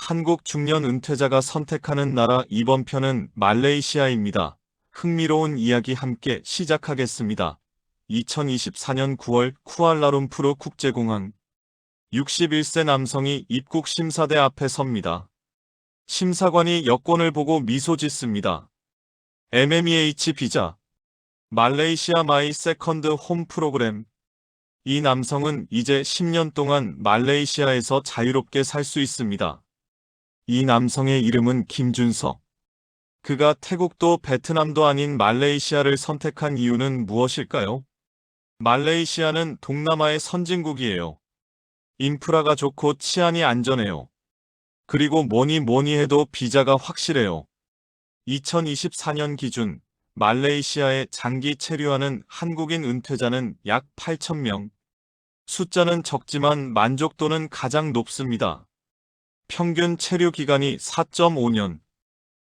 한국 중년 은퇴자가 선택하는 나라 이번 편은 말레이시아입니다. 흥미로운 이야기 함께 시작하겠습니다. 2024년 9월 쿠알라룸푸르 국제공항 61세 남성이 입국 심사대 앞에 섭니다. 심사관이 여권을 보고 미소 짓습니다. MMEH 비자 말레이시아 마이 세컨드 홈 프로그램. 이 남성은 이제 10년 동안 말레이시아에서 자유롭게 살 수 있습니다. 이 남성의 이름은 김준석. 그가 태국도 베트남도 아닌 말레이시아를 선택한 이유는 무엇일까요? 말레이시아는 동남아의 선진국이에요. 인프라가 좋고 치안이 안전해요. 그리고 뭐니 해도 비자가 확실해요. 2024년 기준 말레이시아에 장기 체류하는 한국인 은퇴자는 약 8,000명. 숫자는 적지만 만족도는 가장 높습니다. 평균 체류 기간이 4.5년,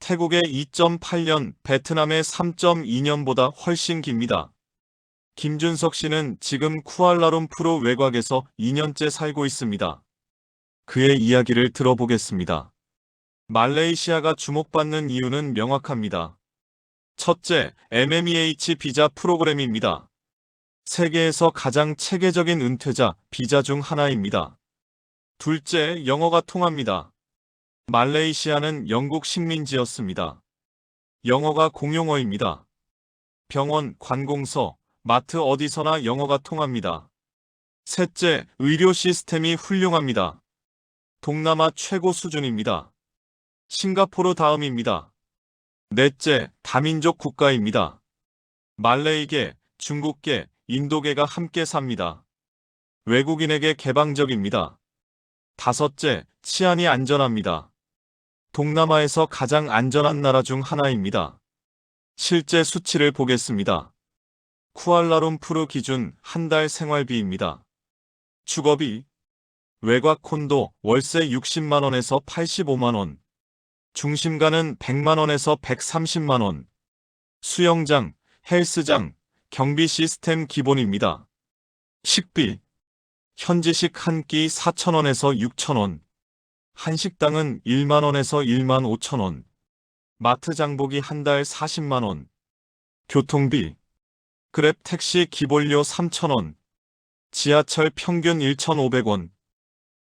태국의 2.8년, 베트남의 3.2년보다 훨씬 깁니다. 김준석 씨는 지금 쿠알라룸푸르 외곽에서 2년째 살고 있습니다. 그의 이야기를 들어보겠습니다. 말레이시아가 주목받는 이유는 명확합니다. 첫째, MMEH 비자 프로그램입니다. 세계에서 가장 체계적인 은퇴자 비자 중 하나입니다. 둘째, 영어가 통합니다. 말레이시아는 영국 식민지였습니다. 영어가 공용어입니다. 병원, 관공서, 마트 어디서나 영어가 통합니다. 셋째, 의료 시스템이 훌륭합니다. 동남아 최고 수준입니다. 싱가포르 다음입니다. 넷째, 다민족 국가입니다. 말레이계, 중국계, 인도계가 함께 삽니다. 외국인에게 개방적입니다. 다섯째, 치안이 안전합니다. 동남아에서 가장 안전한 나라 중 하나입니다. 실제 수치를 보겠습니다. 쿠알라룸푸르 기준 한 달 생활비입니다. 주거비, 외곽 콘도 월세 60만원에서 85만원, 중심가는 100만원에서 130만원, 수영장, 헬스장, 경비 시스템 기본입니다. 식비, 현지식 한 끼 4,000원에서 6,000원, 한식당은 1만원에서 1만 5천원, 마트 장보기 한 달 40만원, 교통비, 그랩 택시 기본료 3,000원, 지하철 평균 1,500원,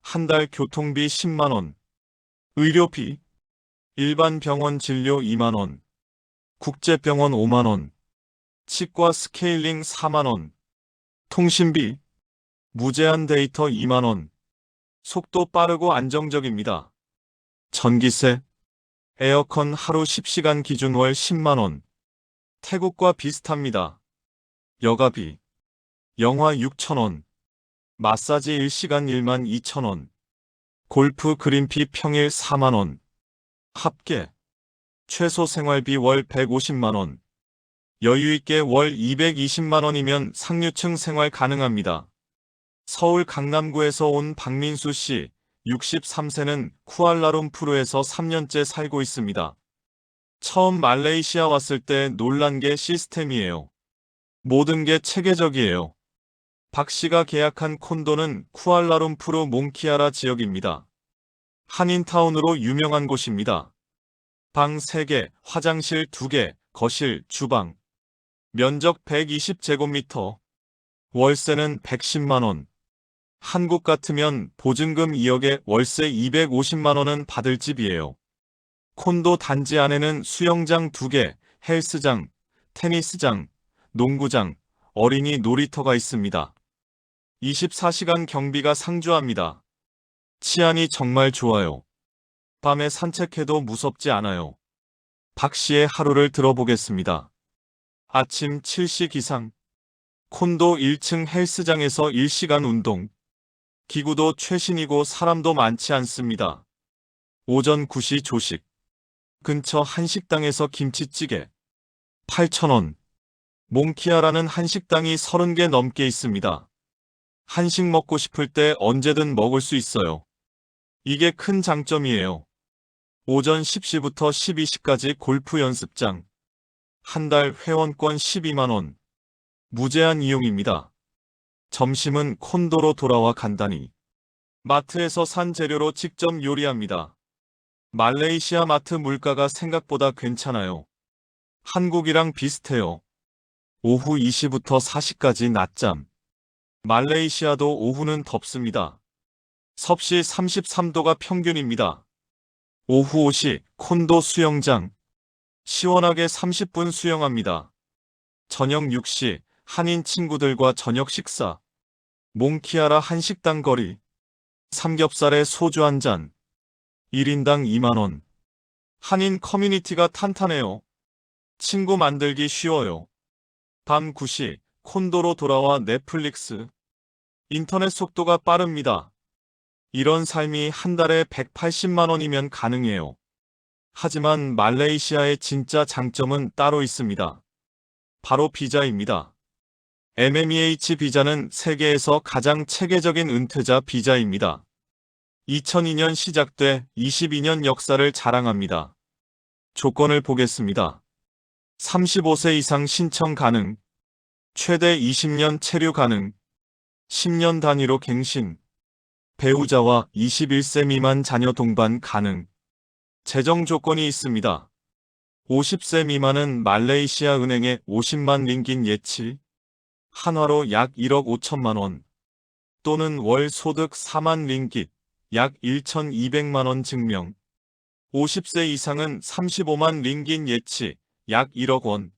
한 달 교통비 10만원, 의료비, 일반 병원 진료 2만원, 국제병원 5만원, 치과 스케일링 4만원, 통신비, 무제한 데이터 2만원, 속도 빠르고 안정적입니다. 전기세, 에어컨 하루 10시간 기준 월 10만원, 태국과 비슷합니다. 여가비, 영화 6,000원, 마사지 1시간 1만 2천원, 골프 그린피 평일 4만원, 합계, 최소 생활비 월 150만원, 여유있게 월 220만원이면 상류층 생활 가능합니다. 서울 강남구에서 온 박민수 씨, 63세는 쿠알라룸푸르에서 3년째 살고 있습니다. 처음 말레이시아 왔을 때 놀란 게 시스템이에요. 모든 게 체계적이에요. 박 씨가 계약한 콘도는 쿠알라룸푸르 몽키아라 지역입니다. 한인타운으로 유명한 곳입니다. 방 3개, 화장실 2개, 거실, 주방. 면적 120제곱미터. 월세는 110만원. 한국 같으면 보증금 2억에 월세 250만원은 받을 집이에요. 콘도 단지 안에는 수영장 2개, 헬스장, 테니스장, 농구장, 어린이 놀이터가 있습니다. 24시간 경비가 상주합니다. 치안이 정말 좋아요. 밤에 산책해도 무섭지 않아요. 박 씨의 하루를 들어보겠습니다. 아침 7시 기상. 콘도 1층 헬스장에서 1시간 운동. 기구도 최신이고 사람도 많지 않습니다. 오전 9시 조식. 근처 한식당에서 김치찌개. 8,000원. 몽키아라는 한식당이 30개 넘게 있습니다. 한식 먹고 싶을 때 언제든 먹을 수 있어요. 이게 큰 장점이에요. 오전 10시부터 12시까지 골프 연습장. 한 달 회원권 12만원. 무제한 이용입니다. 점심은 콘도로 돌아와 간단히. 마트에서 산 재료로 직접 요리합니다. 말레이시아 마트 물가가 생각보다 괜찮아요. 한국이랑 비슷해요. 오후 2시부터 4시까지 낮잠. 말레이시아도 오후는 덥습니다. 섭씨 33도가 평균입니다. 오후 5시 콘도 수영장. 시원하게 30분 수영합니다. 저녁 6시 한인 친구들과 저녁 식사. 몽키아라 한식당 거리. 삼겹살에 소주 한 잔. 1인당 2만원. 한인 커뮤니티가 탄탄해요. 친구 만들기 쉬워요. 밤 9시 콘도로 돌아와 넷플릭스. 인터넷 속도가 빠릅니다. 이런 삶이 한 달에 180만 원이면 가능해요. 하지만 말레이시아의 진짜 장점은 따로 있습니다. 바로 비자입니다. MMEH 비자는 세계에서 가장 체계적인 은퇴자 비자입니다. 2002년 시작돼 22년 역사를 자랑합니다. 조건을 보겠습니다. 35세 이상 신청 가능. 최대 20년 체류 가능. 10년 단위로 갱신. 배우자와 21세 미만 자녀 동반 가능. 재정 조건이 있습니다. 50세 미만은 말레이시아 은행에 50만 링긴 예치. 한화로 약 1억 5천만 원. 또는 월 소득 4만 링깃. 약 1,200만 원 증명. 50세 이상은 35만 링긴 예치. 약 1억 원.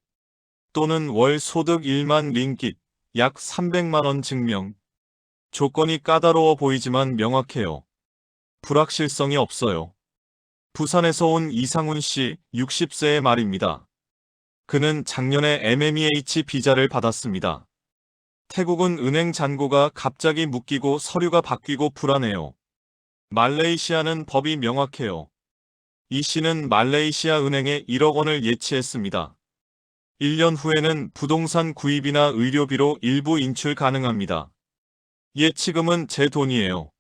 또는 월 소득 1만 링깃. 약 300만 원 증명. 조건이 까다로워 보이지만 명확해요. 불확실성이 없어요. 부산에서 온 이상훈 씨 60세의 말입니다. 그는 작년에 MMEH 비자를 받았습니다. 태국은 은행 잔고가 갑자기 묶이고 서류가 바뀌고 불안해요. 말레이시아는 법이 명확해요. 이 씨는 말레이시아 은행에 1억 원을 예치했습니다. 1년 후에는 부동산 구입이나 의료비로 일부 인출 가능합니다. 예치금은 제 돈이에요.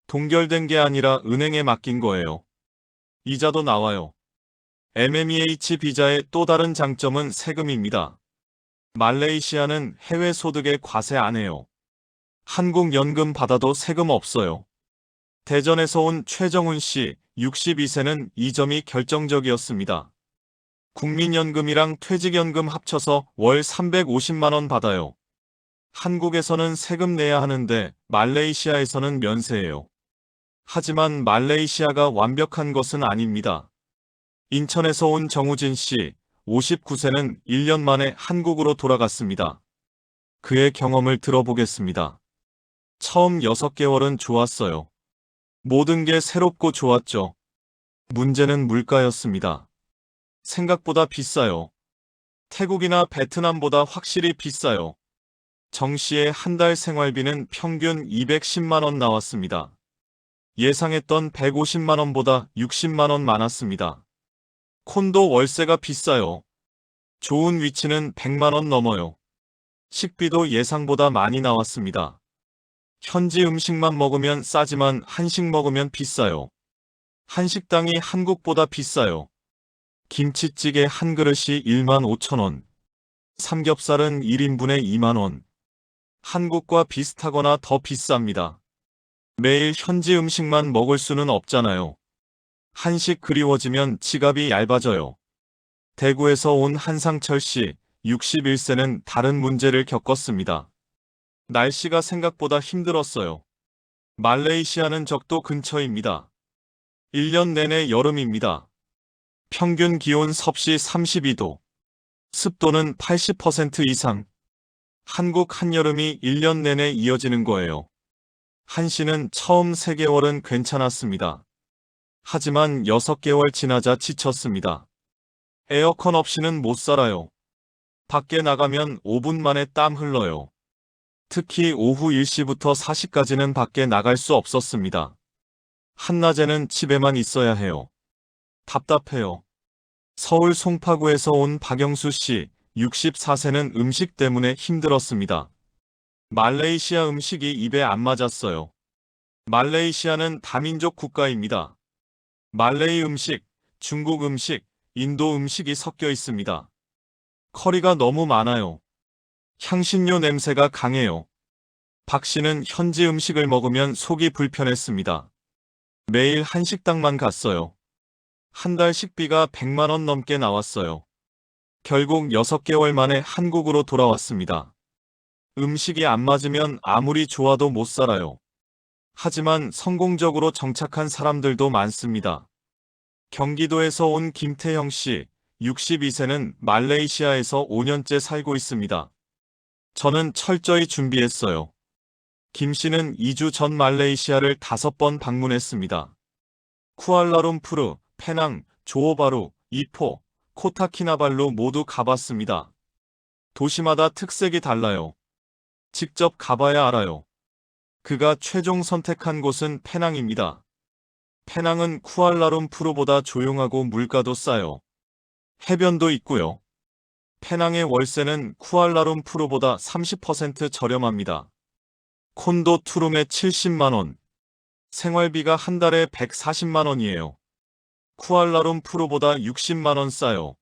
동결된 게 아니라 은행에 맡긴 거예요. 이자도 나와요. MMEH 비자의 또 다른 장점은 세금입니다. 말레이시아는 해외 소득에 과세 안 해요. 한국 연금 받아도 세금 없어요. 대전에서 온 최정훈 씨 62세는 이 점이 결정적이었습니다. 국민연금이랑 퇴직연금 합쳐서 월 350만 원 받아요. 한국에서는 세금 내야 하는데 말레이시아에서는 면세예요. 하지만 말레이시아가 완벽한 것은 아닙니다. 인천에서 온 정우진 씨, 59세는 1년 만에 한국으로 돌아갔습니다. 그의 경험을 들어보겠습니다. 처음 6개월은 좋았어요. 모든 게 새롭고 좋았죠. 문제는 물가였습니다. 생각보다 비싸요. 태국이나 베트남보다 확실히 비싸요. 정 씨의 한 달 생활비는 평균 210만 원 나왔습니다. 예상했던 150만 원보다 60만 원 많았습니다. 콘도 월세가 비싸요. 좋은 위치는 100만 원 넘어요. 식비도 예상보다 많이 나왔습니다. 현지 음식만 먹으면 싸지만 한식 먹으면 비싸요. 한식당이 한국보다 비싸요. 김치찌개 한 그릇이 1만 5천 원. 삼겹살은 1인분에 2만 원. 한국과 비슷하거나 더 비쌉니다. 매일 현지 음식만 먹을 수는 없잖아요. 한식 그리워지면 지갑이 얇아져요. 대구에서 온 한상철 씨, 61세는 다른 문제를 겪었습니다. 날씨가 생각보다 힘들었어요. 말레이시아는 적도 근처입니다. 1년 내내 여름입니다. 평균 기온 섭씨 32도. 습도는 80% 이상. 한국 한여름이 1년 내내 이어지는 거예요. 한 씨는 처음 3개월은 괜찮았습니다. 하지만 6개월 지나자 지쳤습니다. 에어컨 없이는 못 살아요. 밖에 나가면 5분 만에 땀 흘러요. 특히 오후 1시부터 4시까지는 밖에 나갈 수 없었습니다. 한낮에는 집에만 있어야 해요. 답답해요. 서울 송파구에서 온 박영수 씨, 64세는 음식 때문에 힘들었습니다. 말레이시아 음식이 입에 안 맞았어요. 말레이시아는 다민족 국가입니다. 말레이 음식, 중국 음식, 인도 음식이 섞여 있습니다. 커리가 너무 많아요. 향신료 냄새가 강해요. 박 씨는 현지 음식을 먹으면 속이 불편했습니다. 매일 한식당만 갔어요. 한 달 식비가 100만 원 넘게 나왔어요. 결국 6개월 만에 한국으로 돌아왔습니다. 음식이 안 맞으면 아무리 좋아도 못 살아요. 하지만 성공적으로 정착한 사람들도 많습니다. 경기도에서 온 김태형 씨, 62세는 말레이시아에서 5년째 살고 있습니다. 저는 철저히 준비했어요. 김 씨는 2주 전 말레이시아를 5번 방문했습니다. 쿠알라룸푸르, 페낭, 조호바루, 이포, 코타키나발루 모두 가봤습니다. 도시마다 특색이 달라요. 직접 가봐야 알아요. 그가 최종 선택한 곳은 페낭입니다. 페낭은 쿠알라룸푸르보다 조용하고 물가도 싸요. 해변도 있고요. 페낭의 월세는 쿠알라룸푸르보다 30% 저렴합니다. 콘도 투룸에 70만 원. 생활비가 한 달에 140만 원이에요. 쿠알라룸푸르보다 60만 원 싸요.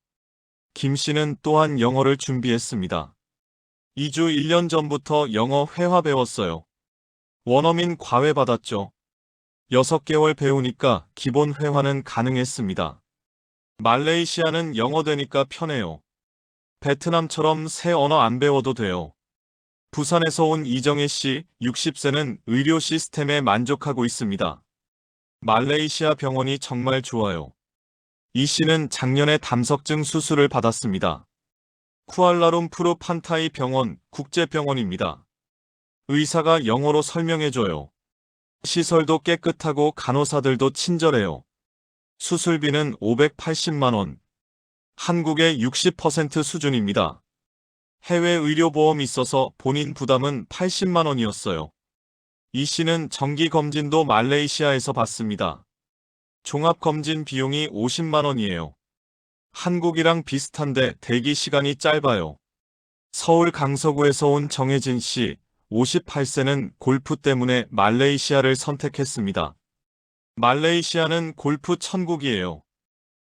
김 씨는 또한 영어를 준비했습니다. 2주 1년 전부터 영어 회화 배웠어요. 원어민 과외 받았죠. 6개월 배우니까 기본 회화는 가능했습니다. 말레이시아는 영어 되니까 편해요. 베트남처럼 새 언어 안 배워도 돼요. 부산에서 온 이정혜 씨, 60세는 의료 시스템에 만족하고 있습니다. 말레이시아 병원이 정말 좋아요. 이 씨는 작년에 담석증 수술을 받았습니다. 쿠알라룸푸르 판타이 병원, 국제병원입니다. 의사가 영어로 설명해줘요. 시설도 깨끗하고 간호사들도 친절해요. 수술비는 580만 원. 한국의 60% 수준입니다. 해외 의료보험 있어서 본인 부담은 80만 원이었어요. 이 씨는 정기검진도 말레이시아에서 받습니다. 종합검진 비용이 50만 원이에요. 한국이랑 비슷한데 대기 시간이 짧아요. 서울 강서구에서 온 정혜진 씨, 58세는 골프 때문에 말레이시아를 선택했습니다. 말레이시아는 골프 천국이에요.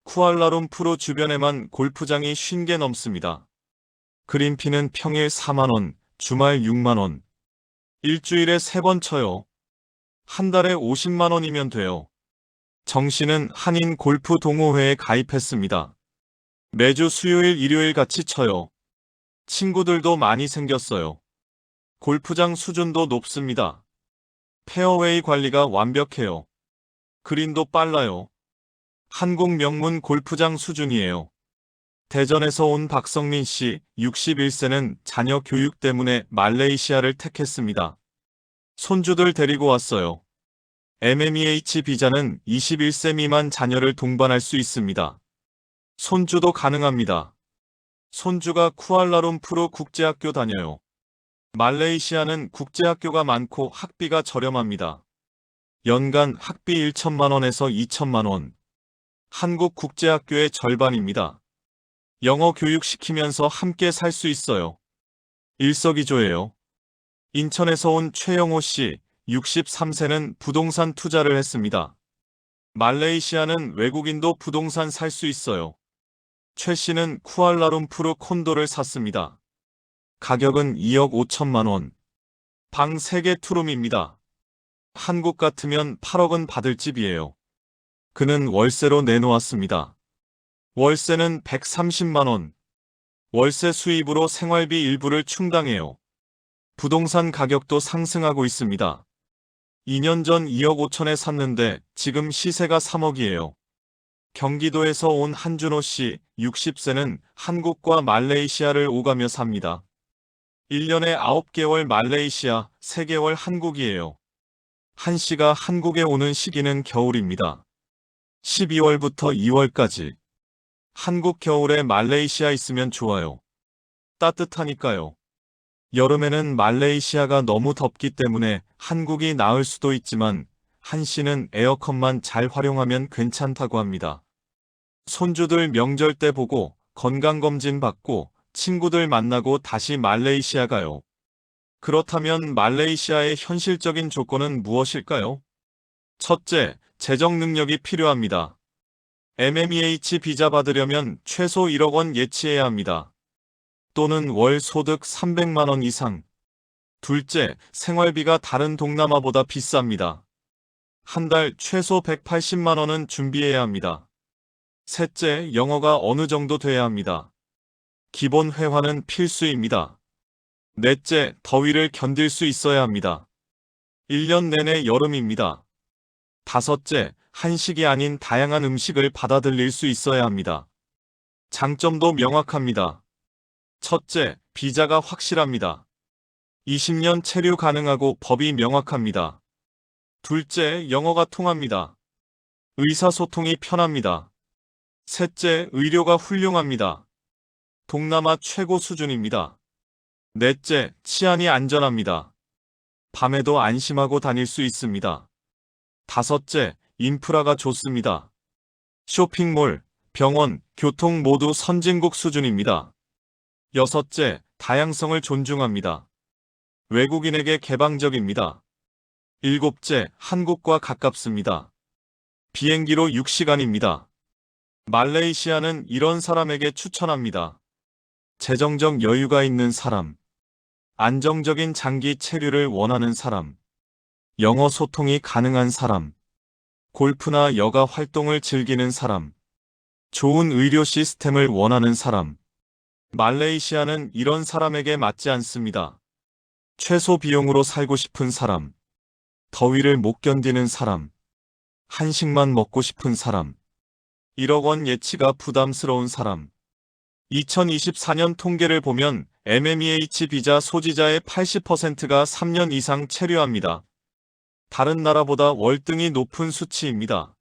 쿠알라룸푸르 주변에만 골프장이 50개 넘습니다. 그린피는 평일 4만 원, 주말 6만 원. 일주일에 3번 쳐요. 한 달에 50만 원이면 돼요. 정 씨는 한인 골프 동호회에 가입했습니다. 매주 수요일, 일요일 같이 쳐요. 친구들도 많이 생겼어요. 골프장 수준도 높습니다. 페어웨이 관리가 완벽해요. 그린도 빨라요. 한국 명문 골프장 수준이에요. 대전에서 온 박성민 씨, 61세는 자녀 교육 때문에 말레이시아를 택했습니다. 손주들 데리고 왔어요. MMEH 비자는 21세 미만 자녀를 동반할 수 있습니다. 손주도 가능합니다. 손주가 쿠알라룸푸르 국제학교 다녀요. 말레이시아는 국제학교가 많고 학비가 저렴합니다. 연간 학비 1천만 원에서 2천만 원. 한국 국제학교의 절반입니다. 영어 교육 시키면서 함께 살 수 있어요. 일석이조예요. 인천에서 온 최영호 씨, 63세는 부동산 투자를 했습니다. 말레이시아는 외국인도 부동산 살 수 있어요. 최 씨는 쿠알라룸푸르 콘도를 샀습니다. 가격은 2억 5천만 원. 방 3개 투룸입니다. 한국 같으면 8억은 받을 집이에요. 그는 월세로 내놓았습니다. 월세는 130만 원. 월세 수입으로 생활비 일부를 충당해요. 부동산 가격도 상승하고 있습니다. 2년 전 2억 5천에 샀는데 지금 시세가 3억이에요. 경기도에서 온 한준호 씨, 60세는 한국과 말레이시아를 오가며 삽니다. 1년에 9개월 말레이시아, 3개월 한국이에요. 한 씨가 한국에 오는 시기는 겨울입니다. 12월부터 2월까지. 한국 겨울에 말레이시아 있으면 좋아요. 따뜻하니까요. 여름에는 말레이시아가 너무 덥기 때문에 한국이 나을 수도 있지만 한 씨는 에어컨만 잘 활용하면 괜찮다고 합니다. 손주들 명절 때 보고 건강검진 받고 친구들 만나고 다시 말레이시아 가요. 그렇다면 말레이시아의 현실적인 조건은 무엇일까요? 첫째, 재정 능력이 필요합니다. MMEH 비자 받으려면 최소 1억 원 예치해야 합니다. 또는 월 소득 300만 원 이상. 둘째, 생활비가 다른 동남아보다 비쌉니다. 한 달 최소 180만 원은 준비해야 합니다. 셋째, 영어가 어느 정도 돼야 합니다. 기본 회화는 필수입니다. 넷째, 더위를 견딜 수 있어야 합니다. 1년 내내 여름입니다. 다섯째, 한식이 아닌 다양한 음식을 받아들일 수 있어야 합니다. 장점도 명확합니다. 첫째, 비자가 확실합니다. 20년 체류 가능하고 법이 명확합니다. 둘째, 영어가 통합니다. 의사소통이 편합니다. 셋째, 의료가 훌륭합니다. 동남아 최고 수준입니다. 넷째, 치안이 안전합니다. 밤에도 안심하고 다닐 수 있습니다. 다섯째, 인프라가 좋습니다. 쇼핑몰, 병원, 교통 모두 선진국 수준입니다. 여섯째, 다양성을 존중합니다. 외국인에게 개방적입니다. 일곱째, 한국과 가깝습니다. 비행기로 6시간입니다. 말레이시아는 이런 사람에게 추천합니다. 재정적 여유가 있는 사람, 안정적인 장기 체류를 원하는 사람, 영어 소통이 가능한 사람, 골프나 여가 활동을 즐기는 사람, 좋은 의료 시스템을 원하는 사람. 말레이시아는 이런 사람에게 맞지 않습니다. 최소 비용으로 살고 싶은 사람, 더위를 못 견디는 사람, 한식만 먹고 싶은 사람, 1억 원 예치가 부담스러운 사람. 2024년 통계를 보면 MMEH 비자 소지자의 80%가 3년 이상 체류합니다. 다른 나라보다 월등히 높은 수치입니다.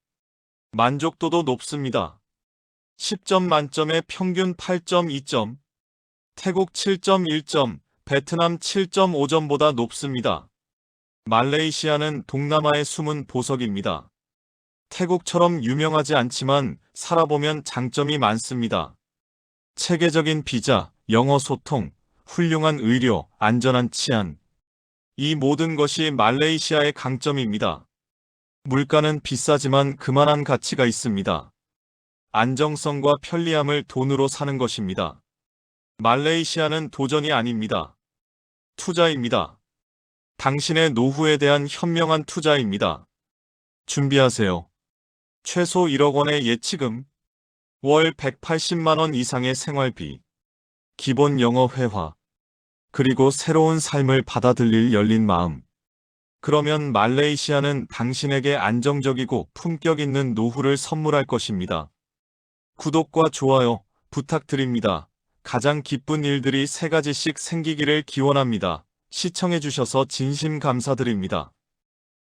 만족도도 높습니다. 10점 만점에 평균 8.2점, 태국 7.1점, 베트남 7.5점보다 높습니다. 말레이시아는 동남아의 숨은 보석입니다. 태국처럼 유명하지 않지만 살아보면 장점이 많습니다. 체계적인 비자, 영어 소통, 훌륭한 의료, 안전한 치안. 이 모든 것이 말레이시아의 강점입니다. 물가는 비싸지만 그만한 가치가 있습니다. 안정성과 편리함을 돈으로 사는 것입니다. 말레이시아는 도전이 아닙니다. 투자입니다. 당신의 노후에 대한 현명한 투자입니다. 준비하세요. 최소 1억 원의 예치금, 월 180만 원 이상의 생활비, 기본 영어 회화, 그리고 새로운 삶을 받아들일 열린 마음. 그러면 말레이시아는 당신에게 안정적이고 품격 있는 노후를 선물할 것입니다. 구독과 좋아요 부탁드립니다. 가장 기쁜 일들이 3가지씩 생기기를 기원합니다. 시청해주셔서 진심 감사드립니다.